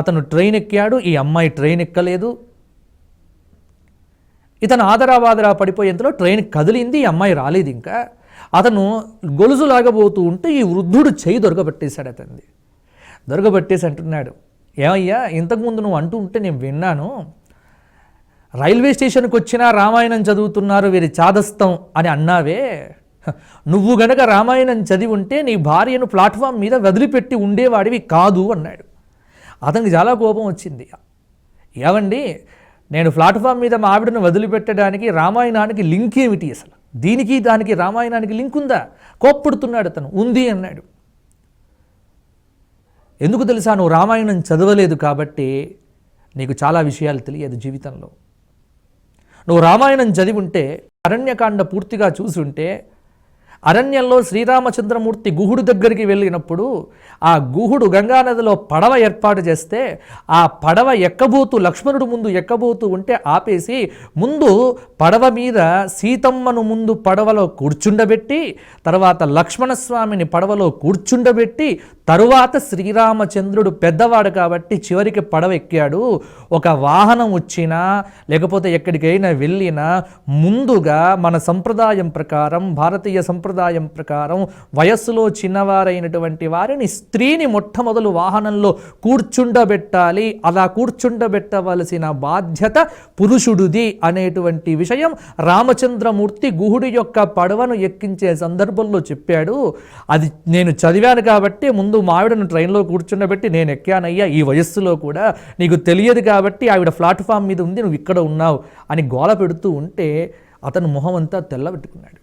అతను ట్రైన్ ఎక్కాడు, ఈ అమ్మాయి ట్రైన్ ఎక్కలేదు. ఇతను ఆదరాబాదరా పడిపోయేంతలో ట్రైన్ కదిలింది, ఈ అమ్మాయి రాలేదు. ఇంకా అతను గొలుసు లాగబోతూ ఉంటే ఈ వృద్ధుడు చెయ్యి దొరకబట్టేశాడు. అతన్ని దొరకబట్టేసి అంటున్నాడు, ఏమయ్యా ఇంతకుముందు నువ్వు అంటూ ఉంటే నేను విన్నాను, రైల్వే స్టేషన్కి వచ్చినా రామాయణం చదువుతున్నారు వీరి చాదస్తం అని అన్నావే, నువ్వు గనక రామాయణం చదివి ఉంటే నీ భార్యను ప్లాట్ఫామ్ మీద వదిలిపెట్టి ఉండేవాడివి కాదు అన్నాడు. అతనికి చాలా కోపం వచ్చింది. ఏమండి, నేను ప్లాట్ఫామ్ మీద మా ఆవిడను వదిలిపెట్టడానికి రామాయణానికి లింక్ ఏమిటి, అసలు దీనికి దానికి రామాయణానికి లింక్ ఉందా? కోప్పడుతున్నాడు అతను. ఉంది అన్నాడు. ఎందుకు తెలుసా, నువ్వు రామాయణం చదవలేదు కాబట్టి నీకు చాలా విషయాలు తెలియదు జీవితంలో. నువ్వు రామాయణం చదివి ఉంటే, అరణ్యకాండ పూర్తిగా చూసుంటే, అరణ్యంలో శ్రీరామచంద్రమూర్తి గుహుడు దగ్గరికి వెళ్ళినప్పుడు ఆ గుహుడు గంగానదిలో పడవ ఏర్పాటు చేస్తే ఆ పడవ ఎక్కబోతూ లక్ష్మణుడు ముందు ఎక్కబోతూ ఉంటే ఆపేసి ముందు పడవ మీద సీతమ్మను ముందు పడవలో కూర్చుండబెట్టి, తర్వాత లక్ష్మణస్వామిని పడవలో కూర్చుండబెట్టి, తరువాత శ్రీరామచంద్రుడు పెద్దవాడు కాబట్టి చివరికి పడవ ఎక్కాడు. ఒక వాహనం వచ్చినా లేకపోతే ఎక్కడికైనా వెళ్ళినా ముందుగా మన సంప్రదాయం ప్రకారం, భారతీయ సంప్రదాయం ప్రకారం వయస్సులో చిన్నవారైనటువంటి వారిని, స్త్రీని మొట్టమొదలు వాహనంలో కూర్చుండబెట్టాలి. అలా కూర్చుండబెట్టవలసిన బాధ్యత పురుషుడిది అనేటువంటి విషయం రామచంద్రమూర్తి గుహుడి యొక్క పడవను ఎక్కించే సందర్భంలో చెప్పాడు. అది నేను చదివాను కాబట్టి ముందు మావిడను ట్రైన్లో కూర్చుండబెట్టి నేను ఎక్కానయ్యా, ఈ వయస్సులో కూడా నీకు తెలియదు కాబట్టి ఆవిడ ప్లాట్ఫామ్ మీద ఉంది, నువ్వు ఇక్కడ ఉన్నావు అని గోల పెడుతూ ఉంటే అతను మొహం అంతా తెల్లబెట్టుకున్నాడు.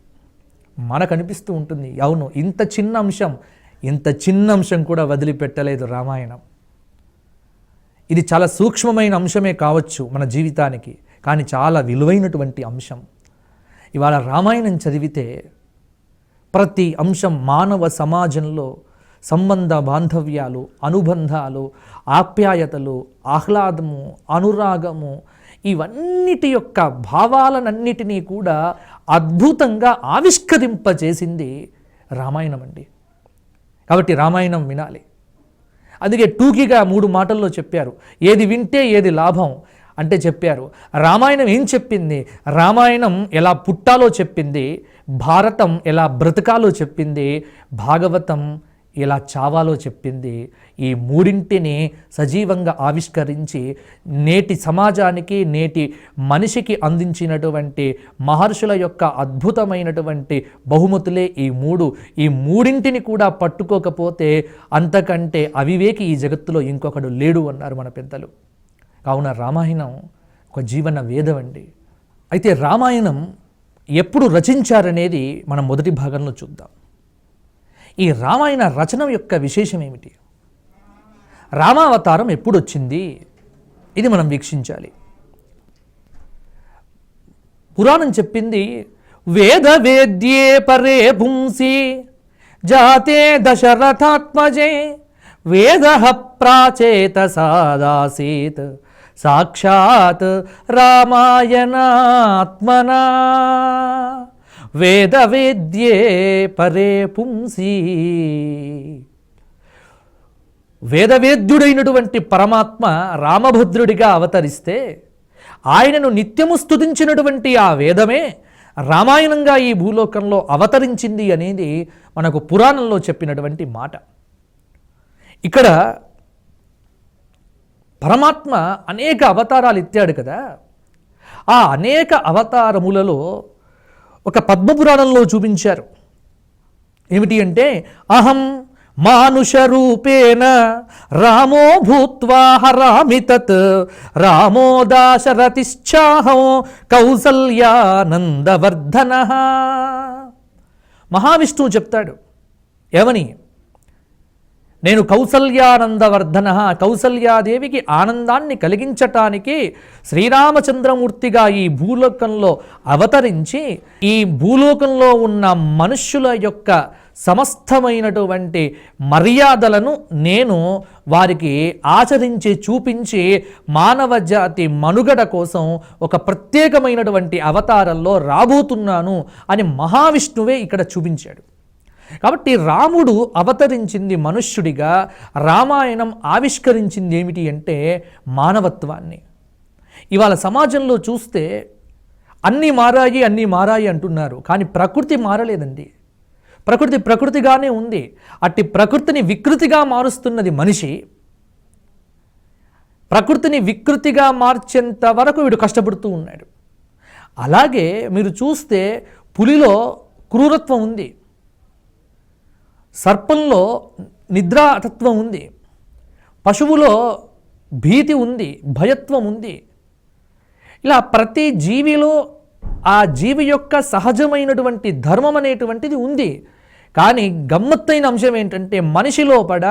మనకు అనిపిస్తూ ఉంటుంది, అవును ఇంత చిన్న అంశం కూడా వదిలిపెట్టలేదు రామాయణం. ఇది చాలా సూక్ష్మమైన అంశమే కావచ్చు మన జీవితానికి, కానీ చాలా విలువైనటువంటి అంశం. ఇవాళ రామాయణం చదివితే ప్రతి అంశం మానవ సమాజంలో సంబంధ బాంధవ్యాలు, అనుబంధాలు, ఆప్యాయతలు, ఆహ్లాదము, అనురాగము, ఇవన్నిటి యొక్క భావాలన్నిటినీ కూడా అద్భుతంగా ఆవిష్కరింపచేసింది రామాయణం అండి. కాబట్టి రామాయణం వినాలి. అందుకే టూకీగా 3 మాటల్లో చెప్పారు, ఏది వింటే ఏది లాభం అంటే చెప్పారు. రామాయణం ఏం చెప్పింది? రామాయణం ఎలా పుట్టాలో చెప్పింది, భారతం ఎలా బ్రతకాలో చెప్పింది, భాగవతం ఎలా చావాలో చెప్పింది. ఈ మూడింటిని సజీవంగా ఆవిష్కరించి నేటి సమాజానికి, నేటి మనిషికి అందించినటువంటి మహర్షుల యొక్క అద్భుతమైనటువంటి బహుమతులే ఈ మూడింటిని కూడా పట్టుకోకపోతే అంతకంటే అవివేకి ఈ జగత్తులో ఇంకొకడు లేడు అన్నారు మన పెద్దలు. కావున రామాయణం ఒక జీవన వేదం అండి. అయితే రామాయణం ఎప్పుడు రచించారనేది మనం మొదటి భాగంలో చూద్దాం. ఈ రామాయణ రచన యొక్క విశేషం ఏమిటి? రామావతారం ఎప్పుడు వచ్చింది? ఇది మనం వీక్షించాలి. పురాణం చెప్పింది, వేద వేద్యే పరే పుంసి జాతే దశరథాత్మజే వేద ప్రాచేత సాదాసీత్ సాక్షాత్ రామాయణాత్మనా వేద వేద్యే పరే పుంసి. వేదవేద్యుడైనటువంటి పరమాత్మ రామభద్రుడిగా అవతరిస్తే ఆయనను నిత్యము స్తుతించినటువంటి ఆ వేదమే రామాయణంగా ఈ భూలోకంలో అవతరించింది అనేది మనకు పురాణంలో చెప్పినటువంటి మాట. ఇక్కడ పరమాత్మ అనేక అవతారాలు ఎత్తాడు కదా. ఆ అనేక అవతారములలో ఒక పద్మపురాణంలో చూపించారు. ఏమిటి అంటే, అహం మానుష రూపేణ రామో భూత్వా హరామి తత్ రామో దాశరథిశ్చాహం కౌసల్యానందవర్ధనః. మహావిష్ణువు చెప్తాడు ఏమని, నేను కౌసల్యానందవర్ధన, కౌసల్యాదేవికి ఆనందాన్ని కలిగించటానికి శ్రీరామచంద్రమూర్తిగా ఈ భూలోకంలో అవతరించి ఈ భూలోకంలో ఉన్న మనుష్యుల యొక్క సమస్తమైనటువంటి మర్యాదలను నేను వారికి ఆచరించి చూపించి మానవ జాతి మనుగడ కోసం ఒక ప్రత్యేకమైనటువంటి అవతారంలో రాబోతున్నాను అని మహావిష్ణువే ఇక్కడ చూపించాడు. కాబట్టి రాముడు అవతరించింది మనుష్యుడిగా, రామాయణం ఆవిష్కరించింది ఏమిటి అంటే మానవత్వాన్ని. ఇవాళ సమాజంలో చూస్తే అన్నీ మారాయి అంటున్నారు, కానీ ప్రకృతి మారలేదండి. ప్రకృతిగానే ఉంది. అట్టి ప్రకృతిని వికృతిగా మారుస్తున్నది మనిషి. ప్రకృతిని వికృతిగా మార్చేంత వరకు వీడు కష్టపడుతూ ఉన్నాడు. అలాగే మీరు చూస్తే పులిలో క్రూరత్వం ఉంది, సర్పంలో నిద్రాతత్వం ఉంది, పశువులో భీతి ఉంది, భయత్వం ఉంది. ఇలా ప్రతి జీవిలో ఆ జీవి యొక్క సహజమైనటువంటి ధర్మం అనేటువంటిది ఉంది. కానీ గమ్మత్తైన అంశం ఏంటంటే మనిషి లోపల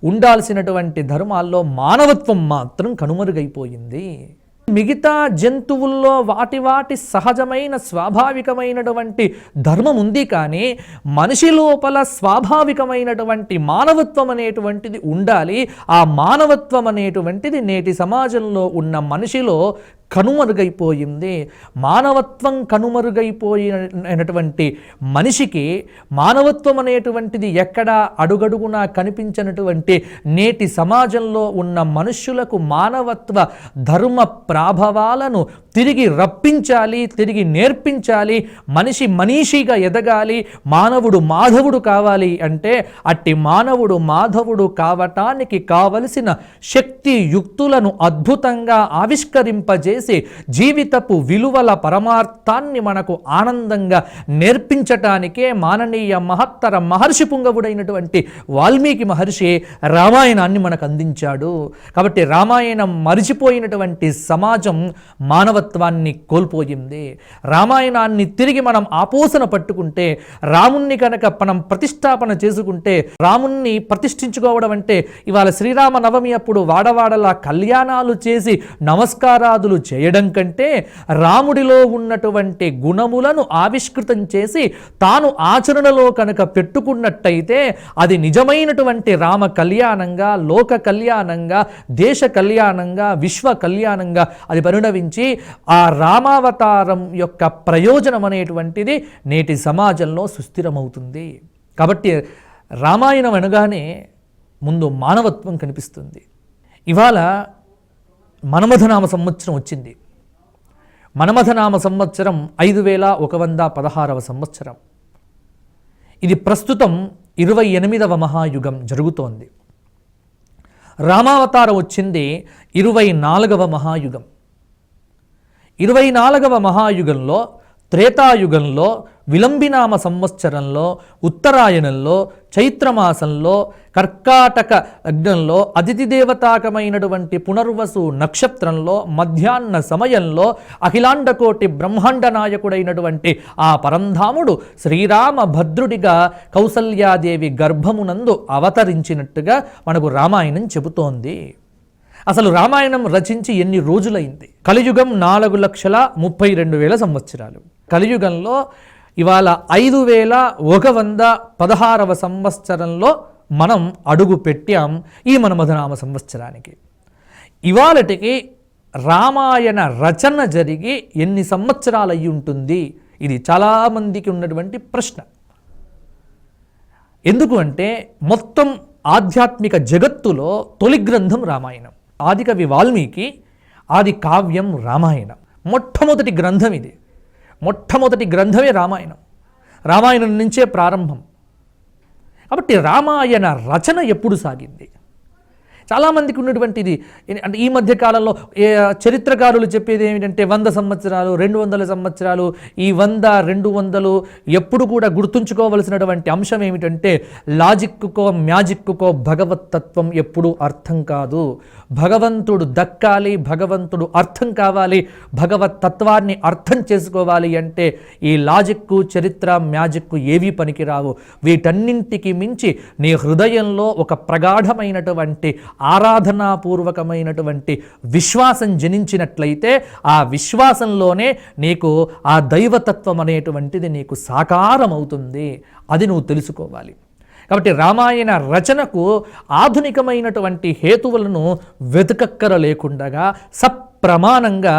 ఉండాల్సినటువంటి ధర్మాల్లో మానవత్వం మాత్రం కనుమరుగైపోయింది. మిగతా జంతువుల్లో వాటి సహజమైన స్వాభావికమైనటువంటి ధర్మం ఉంది, కానీ మనిషి లోపల స్వాభావికమైనటువంటి మానవత్వం అనేటువంటిది ఉండాలి. ఆ మానవత్వం అనేటువంటిది నేటి సమాజంలో ఉన్న మనిషిలో కనుమరుగైపోయింది. మానవత్వం కనుమరుగైపోయినటువంటి మనిషికి మానవత్వం అనేటువంటిది ఎక్కడా అడుగడుగునా కనిపించినటువంటి నేటి సమాజంలో ఉన్న మనుష్యులకు మానవత్వ ధర్మ ప్రాభవాలను తిరిగి రప్పించాలి, తిరిగి నేర్పించాలి. మనిషి మనీషిగా ఎదగాలి, మానవుడు మాధవుడు కావాలి అంటే అట్టి మానవుడు మాధవుడు కావటానికి కావలసిన శక్తి యుక్తులను అద్భుతంగా ఆవిష్కరింపజేసి జీవితపు విలువల పరమార్థాన్ని మనకు ఆనందంగా నేర్పించటానికే మాననీయ మహత్తర మహర్షి పుంగవుడైనటువంటి వాల్మీకి మహర్షి రామాయణాన్ని మనకు అందించాడు. కాబట్టి రామాయణం మరిచిపోయినటువంటి సమాజం మానవత్వాన్ని కోల్పోయింది. రామాయణాన్ని తిరిగి మనం ఆపోసన పట్టుకుంటే, రాముణ్ణి కనుక మనం ప్రతిష్టాపన చేసుకుంటే, రాముణ్ణి ప్రతిష్ఠించుకోవడం అంటే ఇవాళ శ్రీరామ నవమి అప్పుడు వాడవాడలా కళ్యాణాలు చేసి నమస్కారాదులు చేయడం కంటే రాముడిలో ఉన్నటువంటి గుణములను ఆవిష్కృతం చేసి తాను ఆచరణలో కనుక పెట్టుకున్నట్టయితే అది నిజమైనటువంటి రామ కళ్యాణంగా, లోక కళ్యాణంగా, దేశ కళ్యాణంగా, విశ్వ కళ్యాణంగా అది పరిణమించి ఆ రామావతారం యొక్క ప్రయోజనం అనేటువంటిది నేటి సమాజంలో సుస్థిరమవుతుంది. కాబట్టి రామాయణం అనగానే ముందు మానవత్వం కనిపిస్తుంది. ఇవాళ మన్మథనామ సంవత్సరం వచ్చింది. మన్మథనామ సంవత్సరం 5116వ సంవత్సరం. ఇది ప్రస్తుతం 28వ మహాయుగం జరుగుతోంది. రామావతారం వచ్చింది 24వ మహాయుగం. 24వ మహాయుగంలో, త్రేతాయుగంలో, విలంబినామ సంవత్సరంలో, ఉత్తరాయణంలో, చైత్రమాసంలో, కర్కాటక లగ్నంలో, అతిథి దేవతాకమైనటువంటి పునర్వసు నక్షత్రంలో, మధ్యాహ్న సమయంలో అఖిలాండకోటి బ్రహ్మాండ నాయకుడైనటువంటి ఆ పరంధాముడు శ్రీరామ భద్రుడిగా కౌసల్యాదేవి గర్భమునందు అవతరించినట్టుగా మనకు రామాయణం చెబుతోంది. అసలు రామాయణం రచించి ఎన్ని రోజులైంది? కలియుగం 4,32,000 సంవత్సరాలు. కలియుగంలో ఇవాళ 5116వ సంవత్సరంలో మనం అడుగు పెట్టాం ఈ మన్మథనామ సంవత్సరానికి. ఇవాళటికి రామాయణ రచన జరిగి ఎన్ని సంవత్సరాలు అయి ఉంటుంది? ఇది చాలామందికి ఉన్నటువంటి ప్రశ్న. ఎందుకు అంటే మొత్తం ఆధ్యాత్మిక జగత్తులో తొలి గ్రంథం రామాయణం. ఆదికవి వాల్మీకి, ఆది కావ్యం రామాయణం. మొట్టమొదటి గ్రంథం ఇది. మొట్టమొదటి గ్రంథమే రామాయణం. రామాయణం నుంచే ప్రారంభం. కాబట్టి రామాయణ రచన ఎప్పుడు సాగింది? చాలామందికి ఉన్నటువంటిది అంటే ఈ మధ్యకాలంలో చరిత్రకారులు చెప్పేది ఏమిటంటే 100 సంవత్సరాలు, 200 సంవత్సరాలు. ఈ 100, 200 ఎప్పుడు కూడా గుర్తుంచుకోవలసినటువంటి అంశం ఏమిటంటే లాజిక్కుకో మ్యాజిక్కుకో భగవత్ తత్వం ఎప్పుడూ అర్థం కాదు. భగవంతుడు దక్కాలి, భగవంతుడు అర్థం కావాలి, భగవత్ తత్వాన్ని అర్థం చేసుకోవాలి అంటే ఈ లాజిక్కు, చరిత్ర, మ్యాజిక్కు ఏవీ పనికిరావు. వీటన్నింటికి మించి నీ హృదయంలో ఒక ప్రగాఢమైనటువంటి ఆరాధనాపూర్వకమైనటువంటి విశ్వాసం జనించినట్లయితే ఆ విశ్వాసంలోనే నీకు ఆ దైవతత్వం అనేటువంటిది నీకు సాకారం అవుతుంది. అది నువ్వు తెలుసుకోవాలి. కాబట్టి రామాయణ రచనకు ఆధునికమైనటువంటి హేతువులను వెతకక్కర లేకుండగా ప్రమాణంగా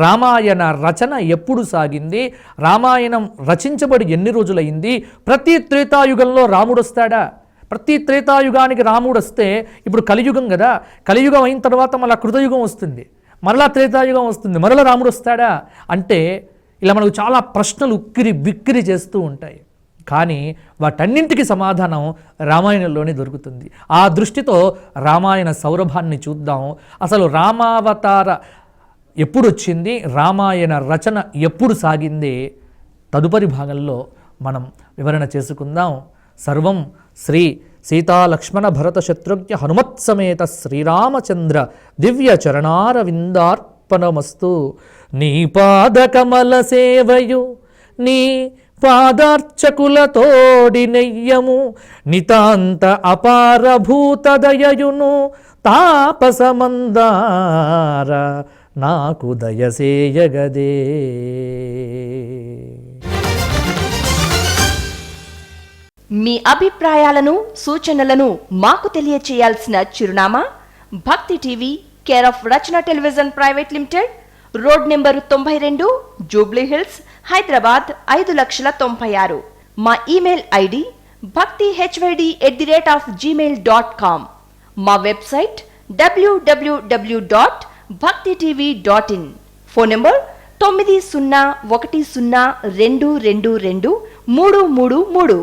రామాయణ రచన ఎప్పుడు సాగింది, రామాయణం రచించబడి ఎన్ని రోజులైంది, ప్రతి త్రేతాయుగంలో రాముడు వస్తాడా? ప్రతి త్రేతాయుగానికి రాముడు వస్తే ఇప్పుడు కలియుగం కదా, కలియుగం అయిన తర్వాత మళ్ళీ కృతయుగం వస్తుంది, మరలా త్రేతాయుగం వస్తుంది, మరలా రాముడు వస్తాడా అంటే ఇలా మనకు చాలా ప్రశ్నలు ఉక్కిరి బిక్కిరి చేస్తూ ఉంటాయి. కానీ వాటన్నింటికి సమాధానం రామాయణంలోనే దొరుకుతుంది. ఆ దృష్టితో రామాయణ సౌరభాన్ని చూద్దాం. అసలు రామావతార ఎప్పుడు వచ్చింది, రామాయణ రచన ఎప్పుడు సాగింది, తదుపరి భాగంలో మనం వివరణ చేసుకుందాం. సర్వం శ్రీ సీతాలక్ష్మణ భరత శత్రుఘ్న హనుమత్ సమేత శ్రీరామచంద్ర దివ్య చరణారవిందార్పణమస్తు. నీ పాదకమల సేవయు నీ పాదార్చకులతోడి నెయ్యము నితాంత అపారభూతదయయును తాపసమందార నాకు దయసేయగదే. మీ అభిప్రాయాలను సూచనలను మాకు తెలియచేయాల్సిన చిరునామా భక్తి TV, care of Rachana television private limited, road number 92, Jubilee hills, Hyderabad 5,96,000. మా ఇమెయిల్ ఐడి bhaktihyd@gmail.com. మా వెబ్సైట్ www.bhaktitv.in. Phone number 9010222333.